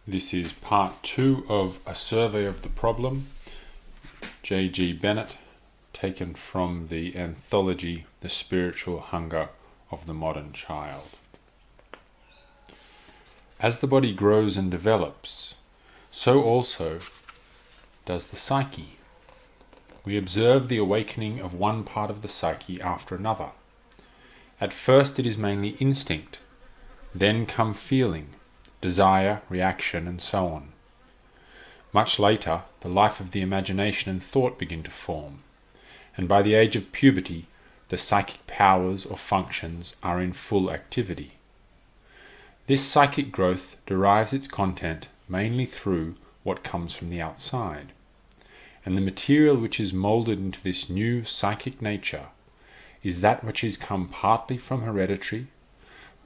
This is part 2 of A Survey of the Problem, J.G. Bennett, taken from the anthology The Spiritual Hunger of the Modern Child. As the body grows and develops, so also does the psyche. We observe the awakening of one part of the psyche after another. At first it is mainly instinct, then come feeling, desire, reaction, and so on. Much later, the life of the imagination and thought begin to form, and by the age of puberty, the psychic powers or functions are in full activity. This psychic growth derives its content mainly through what comes from the outside, and the material which is moulded into this new psychic nature is that which is come partly from hereditary,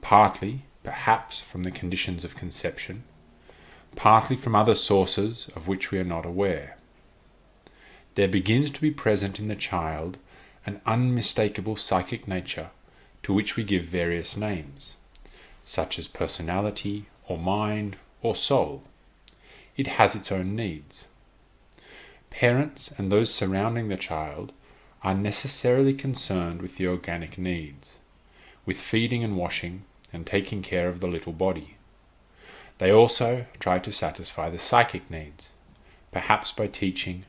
partly, perhaps, from the conditions of conception, partly from other sources of which we are not aware. There begins to be present in the child an unmistakable psychic nature to which we give various names, such as personality, or mind, or soul. It has its own needs. Parents and those surrounding the child are necessarily concerned with the organic needs, with feeding and washing, and taking care of the little body. They also try to satisfy the psychic needs, perhaps by teaching,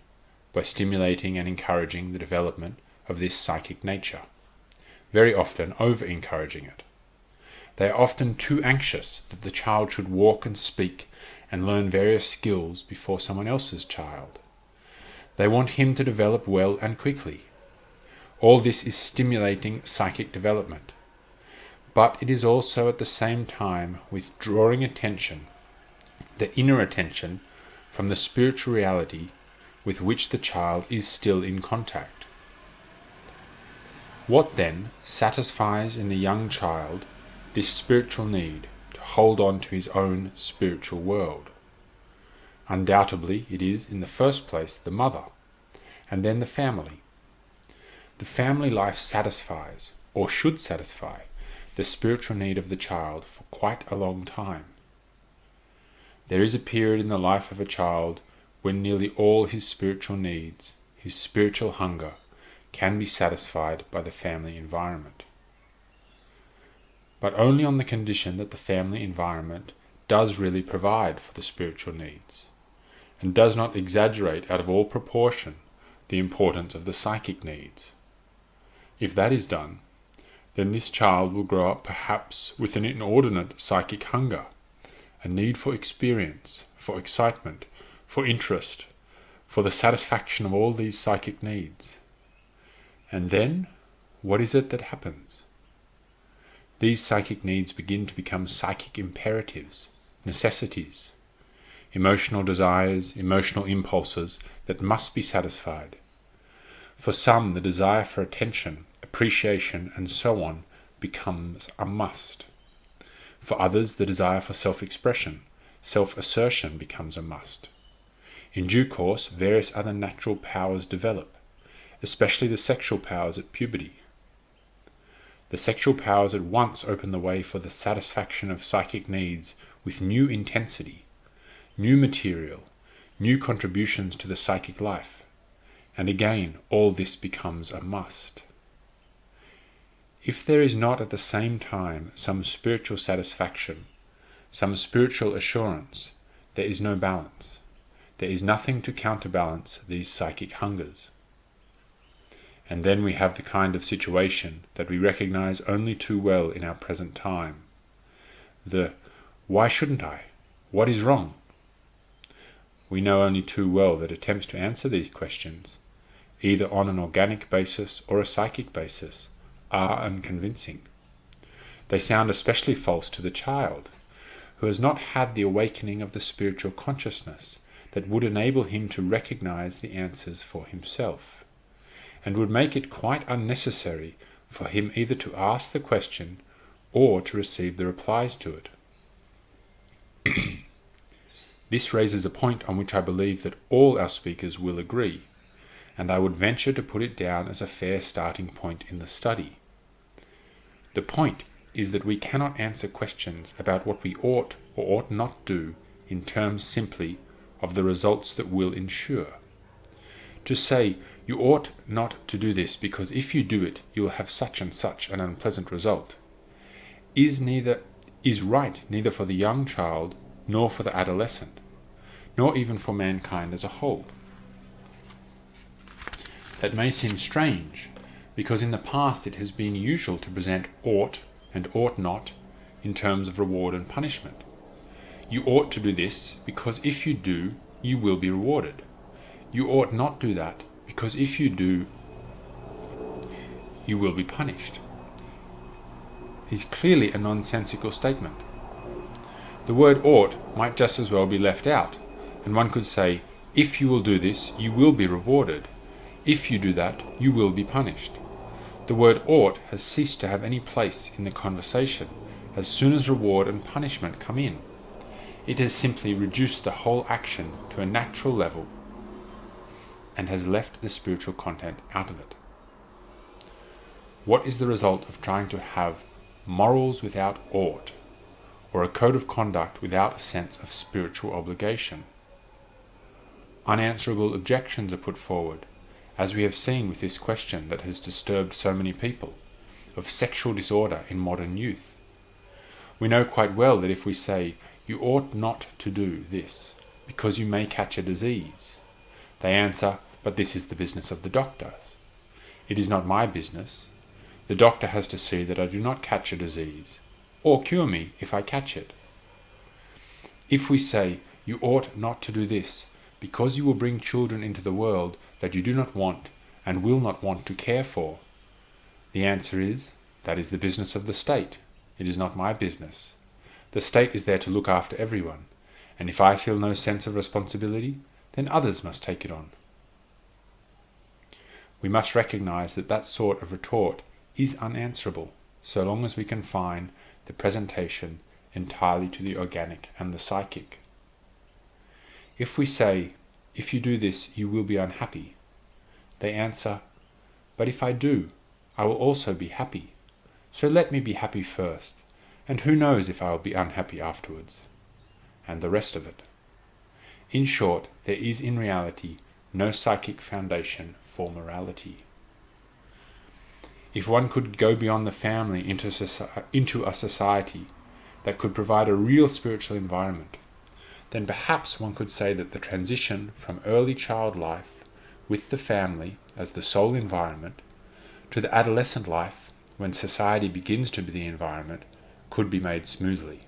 by stimulating and encouraging the development of this psychic nature, very often over-encouraging it. They are often too anxious that the child should walk and speak and learn various skills before someone else's child. They want him to develop well and quickly. All this is stimulating psychic development, but it is also at the same time withdrawing attention, the inner attention, from the spiritual reality with which the child is still in contact. What then satisfies in the young child this spiritual need to hold on to his own spiritual world? Undoubtedly, it is, in the first place, the mother, and then the family. The family life satisfies, or should satisfy, the spiritual need of the child for quite a long time. There is a period in the life of a child when nearly all his spiritual needs, his spiritual hunger, can be satisfied by the family environment. But only on the condition that the family environment does really provide for the spiritual needs, and does not exaggerate out of all proportion the importance of the psychic needs. If that is done, then this child will grow up perhaps with an inordinate psychic hunger, a need for experience, for excitement, for interest, for the satisfaction of all these psychic needs. And then, what is it that happens? These psychic needs begin to become psychic imperatives, necessities, emotional desires, emotional impulses that must be satisfied. For some, the desire for attention, appreciation, and so on becomes a must. For others, the desire for self-expression, self-assertion becomes a must. In due course, various other natural powers develop, especially the sexual powers at puberty. The sexual powers at once open the way for the satisfaction of psychic needs with new intensity, new material, new contributions to the psychic life, and again all this becomes a must. If there is not at the same time some spiritual satisfaction, some spiritual assurance, there is no balance. There is nothing to counterbalance these psychic hungers. And then we have the kind of situation that we recognize only too well in our present time. The "why shouldn't I? What is wrong?" We know only too well that attempts to answer these questions, either on an organic basis or a psychic basis, are unconvincing. They sound especially false to the child, who has not had the awakening of the spiritual consciousness that would enable him to recognize the answers for himself, and would make it quite unnecessary for him either to ask the question or to receive the replies to it. This raises a point on which I believe that all our speakers will agree, and I would venture to put it down as a fair starting point in the study. The point is that we cannot answer questions about what we ought or ought not do in terms simply of the results that will ensure. To say, you ought not to do this because if you do it, you will have such and such an unpleasant result, is right neither for the young child nor for the adolescent, nor even for mankind as a whole. That may seem strange, because in the past it has been usual to present ought and ought not in terms of reward and punishment. You ought to do this, because if you do, you will be rewarded. You ought not do that, because if you do, you will be punished. Is clearly a nonsensical statement. The word ought might just as well be left out, and one could say, if you will do this, you will be rewarded. If you do that, you will be punished. The word ought has ceased to have any place in the conversation as soon as reward and punishment come in. It has simply reduced the whole action to a natural level and has left the spiritual content out of it. What is the result of trying to have morals without ought, or a code of conduct without a sense of spiritual obligation? Unanswerable objections are put forward, as we have seen with this question that has disturbed so many people, of sexual disorder in modern youth. We know quite well that if we say, you ought not to do this, because you may catch a disease, they answer, but this is the business of the doctors. It is not my business. The doctor has to see that I do not catch a disease, or cure me if I catch it. If we say, you ought not to do this, because you will bring children into the world that you do not want and will not want to care for, the answer is, that is the business of the state. It is not my business. The state is there to look after everyone, and if I feel no sense of responsibility, then others must take it on. We must recognize that that sort of retort is unanswerable, so long as we confine the presentation entirely to the organic and the psychic. If we say, if you do this, you will be unhappy, they answer, but if I do, I will also be happy. So let me be happy first, and who knows if I will be unhappy afterwards, and the rest of it. In short, there is in reality no psychic foundation for morality. If one could go beyond the family into a society that could provide a real spiritual environment, then perhaps one could say that the transition from early child life with the family as the sole environment to the adolescent life when society begins to be the environment could be made smoothly.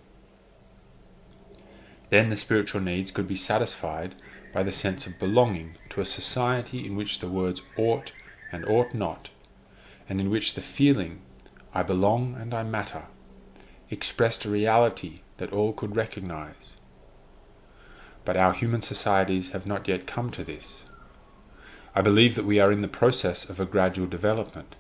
Then the spiritual needs could be satisfied by the sense of belonging to a society in which the words ought and ought not, and in which the feeling, I belong and I matter, expressed a reality that all could recognize. But our human societies have not yet come to this. I believe that we are in the process of a gradual development,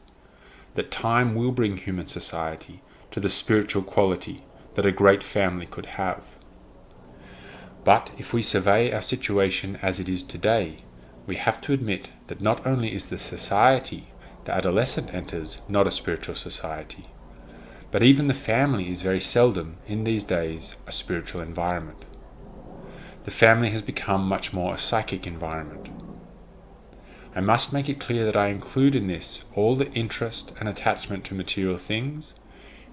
that time will bring human society to the spiritual quality that a great family could have. But if we survey our situation as it is today, we have to admit that not only is the society the adolescent enters not a spiritual society, but even the family is very seldom in these days a spiritual environment. The family has become much more a psychic environment. I must make it clear that I include in this all the interest and attachment to material things,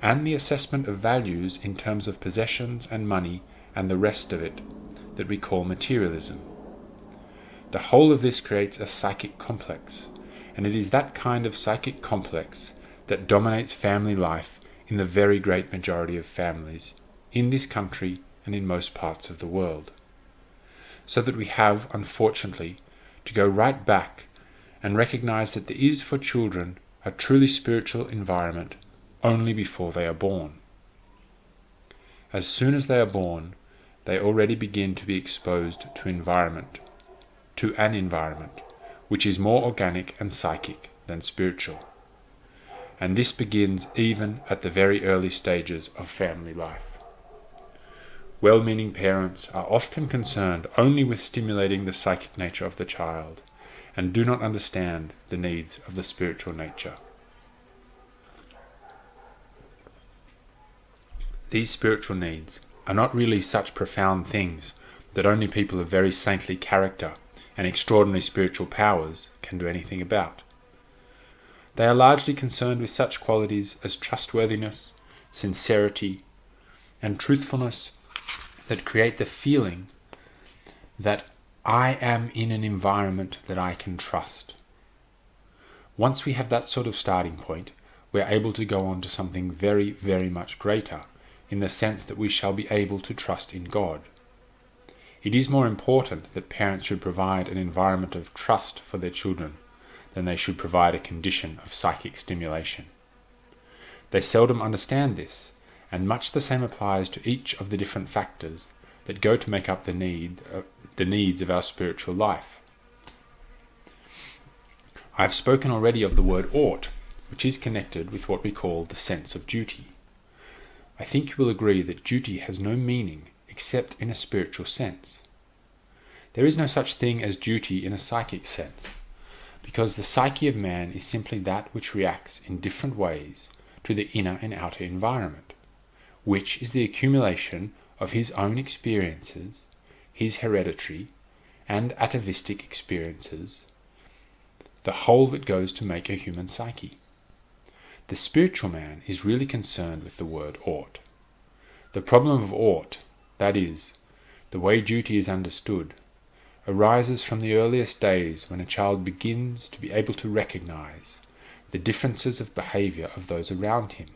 and the assessment of values in terms of possessions and money and the rest of it that we call materialism. The whole of this creates a psychic complex, and it is that kind of psychic complex that dominates family life in the very great majority of families in this country and in most parts of the world. So that we have, unfortunately, to go right back and recognize that there is for children a truly spiritual environment only before they are born. As soon as they are born, they already begin to be exposed to an environment which is more organic and psychic than spiritual. And this begins even at the very early stages of family life. Well-meaning parents are often concerned only with stimulating the psychic nature of the child and do not understand the needs of the spiritual nature. These spiritual needs are not really such profound things that only people of very saintly character and extraordinary spiritual powers can do anything about. They are largely concerned with such qualities as trustworthiness, sincerity, and truthfulness that create the feeling that I am in an environment that I can trust. Once we have that sort of starting point, we are able to go on to something very, very much greater, in the sense that we shall be able to trust in God. It is more important that parents should provide an environment of trust for their children than they should provide a condition of psychic stimulation. They seldom understand this, and much the same applies to each of the different factors that go to make up the needs of our spiritual life. I have spoken already of the word ought, which is connected with what we call the sense of duty. I think you will agree that duty has no meaning except in a spiritual sense. There is no such thing as duty in a psychic sense, because the psyche of man is simply that which reacts in different ways to the inner and outer environment, which is the accumulation of his own experiences, his hereditary and atavistic experiences, the whole that goes to make a human psyche. The spiritual man is really concerned with the word ought. The problem of ought, that is, the way duty is understood, arises from the earliest days when a child begins to be able to recognize the differences of behavior of those around him.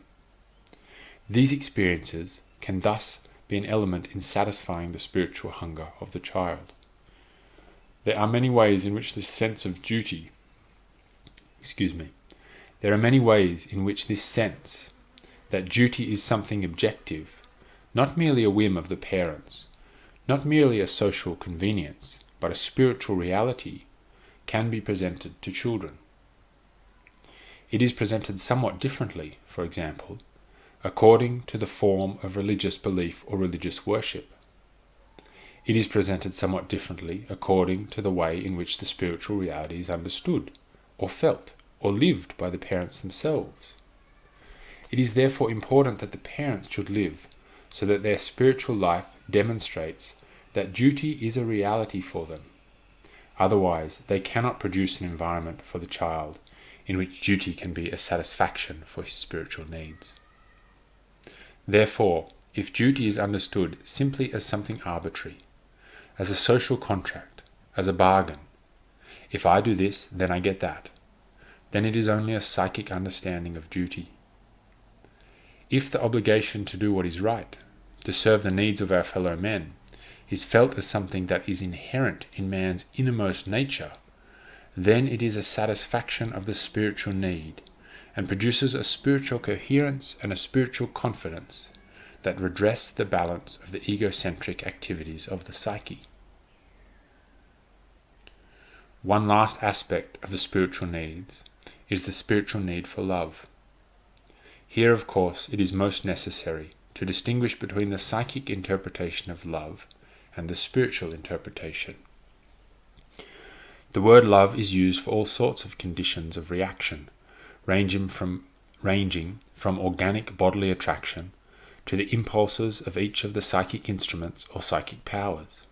These experiences can thus be an element in satisfying the spiritual hunger of the child. There are many ways in which this sense of duty There are many ways in which this sense that duty is something objective, not merely a whim of the parents, not merely a social convenience, but a spiritual reality, can be presented to children. It is presented somewhat differently, for example, according to the form of religious belief or religious worship. It is presented somewhat differently according to the way in which the spiritual reality is understood, or felt, or lived by the parents themselves. It is therefore important that the parents should live so that their spiritual life demonstrates that duty is a reality for them. Otherwise, they cannot produce an environment for the child in which duty can be a satisfaction for his spiritual needs. Therefore, if duty is understood simply as something arbitrary, as a social contract, as a bargain, if I do this, then I get that, then it is only a psychic understanding of duty. If the obligation to do what is right, to serve the needs of our fellow men, is felt as something that is inherent in man's innermost nature, then it is a satisfaction of the spiritual need, and produces a spiritual coherence and a spiritual confidence that redress the balance of the egocentric activities of the psyche. One last aspect of the spiritual needs is the spiritual need for love. Here, of course, it is most necessary to distinguish between the psychic interpretation of love and the spiritual interpretation. The word love is used for all sorts of conditions of reaction, ranging from organic bodily attraction to the impulses of each of the psychic instruments or psychic powers.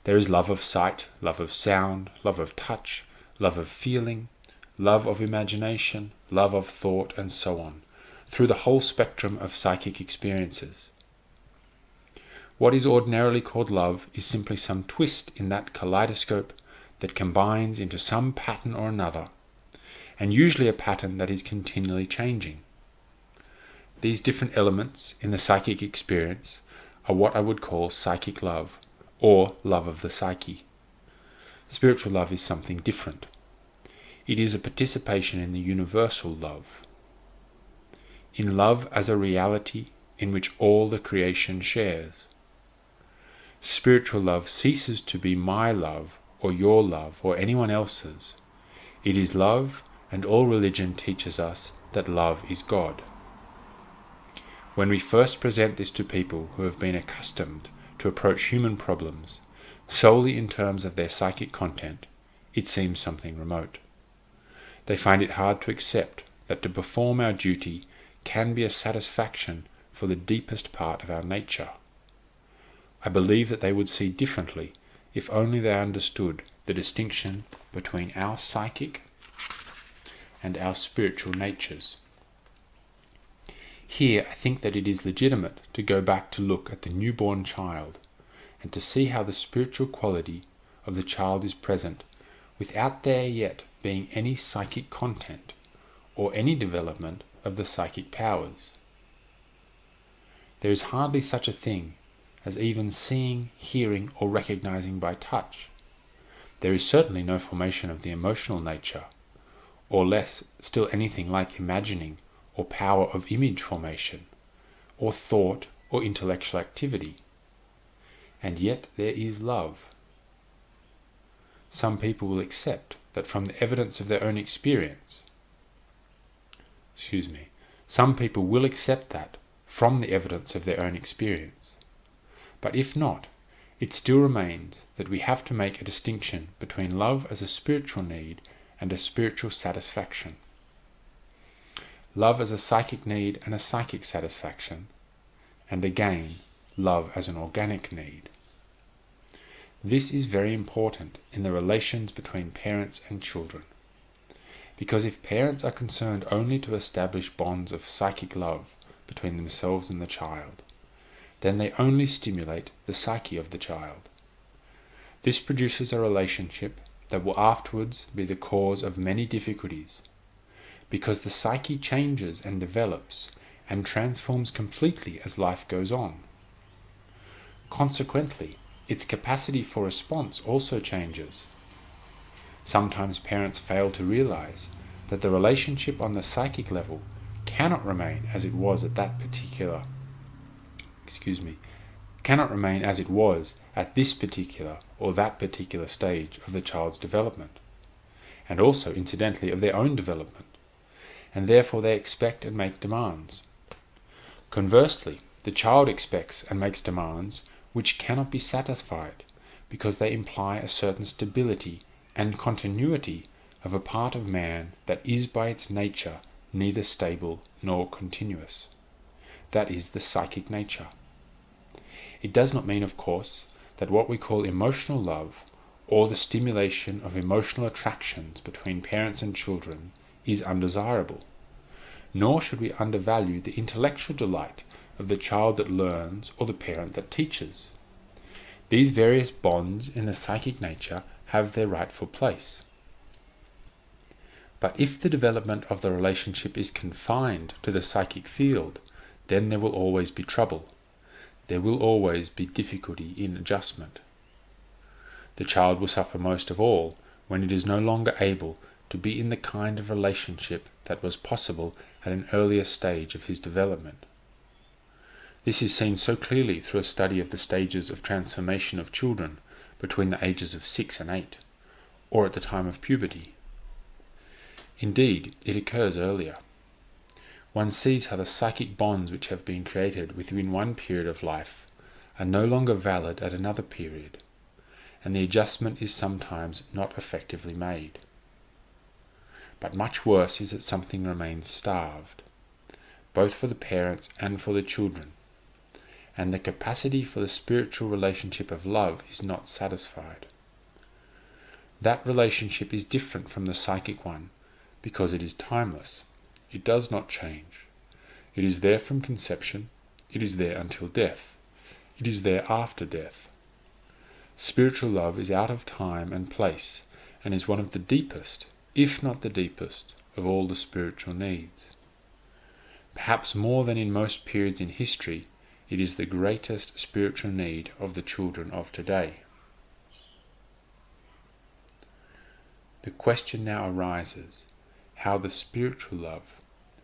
There is love of sight, love of sound, love of touch, love of feeling, love of imagination, love of thought, and so on, through the whole spectrum of psychic experiences. What is ordinarily called love is simply some twist in that kaleidoscope that combines into some pattern or another, and usually a pattern that is continually changing. These different elements in the psychic experience are what I would call psychic love, or love of the psyche. Spiritual love is something different. It is a participation in the universal love, in love as a reality in which all the creation shares. Spiritual love ceases to be my love, or your love, or anyone else's. It is love, and all religion teaches us that love is God. When we first present this to people who have been accustomed to approach human problems solely in terms of their psychic content, it seems something remote. They find it hard to accept that to perform our duty can be a satisfaction for the deepest part of our nature. I believe that they would see differently if only they understood the distinction between our psychic and our spiritual natures. Here, I think that it is legitimate to go back to look at the newborn child and to see how the spiritual quality of the child is present without there yet being any psychic content or any development of the psychic powers. There is hardly such a thing as even seeing, hearing, or recognizing by touch. There is certainly no formation of the emotional nature, or less still anything like imagining or power of image formation, or thought or intellectual activity. And yet there is love. Some people will accept that from the evidence of their own experience. Some people will accept that from the evidence of their own experience. But if not, it still remains that we have to make a distinction between love as a spiritual need and a spiritual satisfaction. Love as a psychic need and a psychic satisfaction, and again, love as an organic need. This is very important in the relations between parents and children, because if parents are concerned only to establish bonds of psychic love between themselves and the child, then they only stimulate the psyche of the child. This produces a relationship that will afterwards be the cause of many difficulties, because the psyche changes and develops and transforms completely as life goes on. Consequently, its capacity for response also changes. Sometimes parents fail to realize that the relationship on the psychic level cannot remain as it was at this particular or that particular stage of the child's development, and also incidentally of their own development, and therefore they expect and make demands. Conversely, the child expects and makes demands which cannot be satisfied because they imply a certain stability and continuity of a part of man that is by its nature neither stable nor continuous. That is the psychic nature. It does not mean, of course, that what we call emotional love or the stimulation of emotional attractions between parents and children is undesirable, nor should we undervalue the intellectual delight of the child that learns or the parent that teaches. These various bonds in the psychic nature have their rightful place. But if the development of the relationship is confined to the psychic field, then there will always be trouble. There will always be difficulty in adjustment. The child will suffer most of all when it is no longer able to be in the kind of relationship that was possible at an earlier stage of his development. This is seen so clearly through a study of the stages of transformation of children between the ages of 6 and 8, or at the time of puberty. Indeed, it occurs earlier. One sees how the psychic bonds which have been created within one period of life are no longer valid at another period, and the adjustment is sometimes not effectively made. But much worse is that something remains starved, both for the parents and for the children, and the capacity for the spiritual relationship of love is not satisfied. That relationship is different from the psychic one because it is timeless. It does not change. It is there from conception. It is there until death. It is there after death. Spiritual love is out of time and place and is one of the deepest, if not the deepest, of all the spiritual needs. Perhaps more than in most periods in history, it is the greatest spiritual need of the children of today. The question now arises how the spiritual love,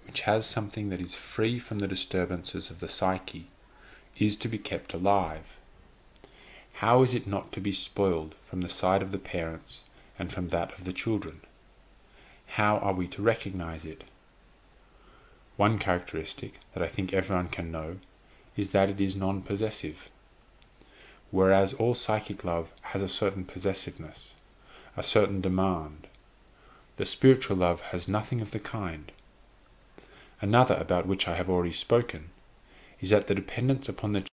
which has something that is free from the disturbances of the psyche, is to be kept alive. How is it not to be spoiled from the side of the parents and from that of the children? How are we to recognize it? One characteristic that I think everyone can know is that it is non-possessive, whereas all psychic love has a certain possessiveness, a certain demand. The spiritual love has nothing of the kind. Another, about which I have already spoken, is that the dependence upon the